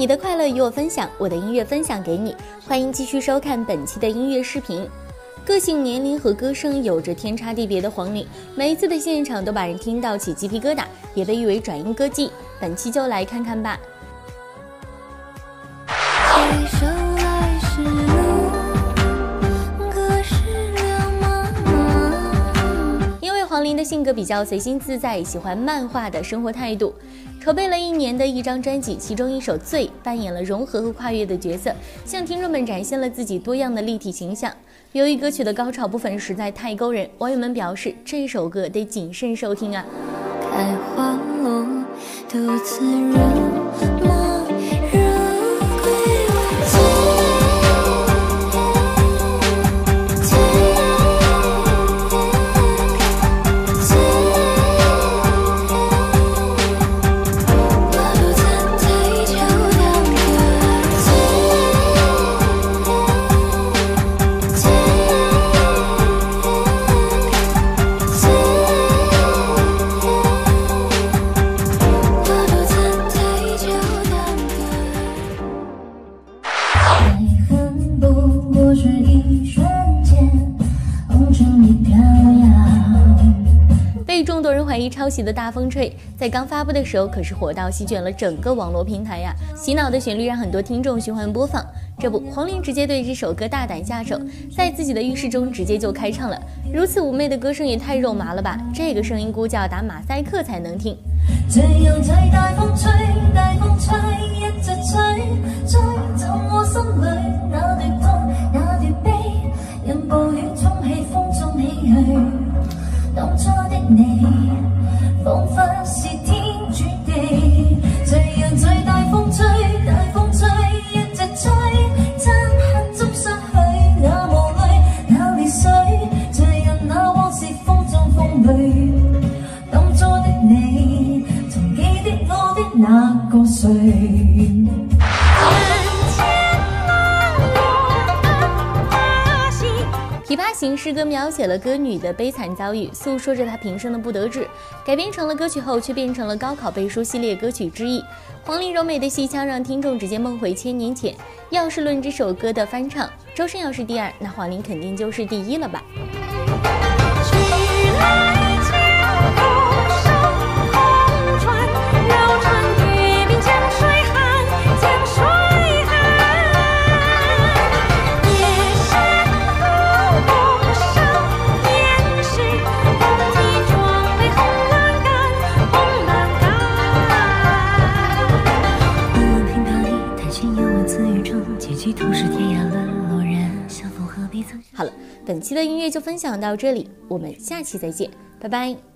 你的快乐与我分享，我的音乐分享给你。欢迎继续收看本期的音乐视频。个性、年龄和歌声有着天差地别的黄龄，每一次的现场都把人听到起鸡皮疙瘩，也被誉为转音歌姬。本期就来看看吧。黄龄的性格比较随心自在，喜欢漫画的生活态度。筹备了1年的一张专辑，其中一首《醉》扮演了融合和跨越的角色，向听众们展现了自己多样的立体形象。由于歌曲的高潮部分实在太勾人，网友们表示这首歌得谨慎收听啊。开花落，独自热梦热归醉。被众多人怀疑抄袭的大风吹，在刚发布的时候可是火到席卷了整个网络平台呀！洗脑的旋律让很多听众循环播放。这不，黄龄直接对这首歌大胆下手，在自己的浴室中直接就开唱了。如此妩媚的歌声也太肉麻了吧！这个声音估计要打马赛克才能听。这样最大風吹，大風吹，一直吹，吹進我心裏，那段痛，那段悲，任暴雨沖起，風中起去。當初的你，彷彿是天注地。這樣最大風吹，大風吹，一直吹，漆黑中失去那無淚，那淚水。這樣那往事風中風裏，當初的你，曾記得我的那個誰。琵琶行诗歌描写了歌女的悲惨遭遇，诉说着她平生的不得志，改编成了歌曲后却变成了高考背书系列歌曲之一。黄龄柔美的戏腔让听众直接梦回1000年前。要是论这首歌的翻唱，周深要是第2，那黄龄肯定就是第1了吧。好了，本期的音乐就分享到这里，我们下期再见，拜拜。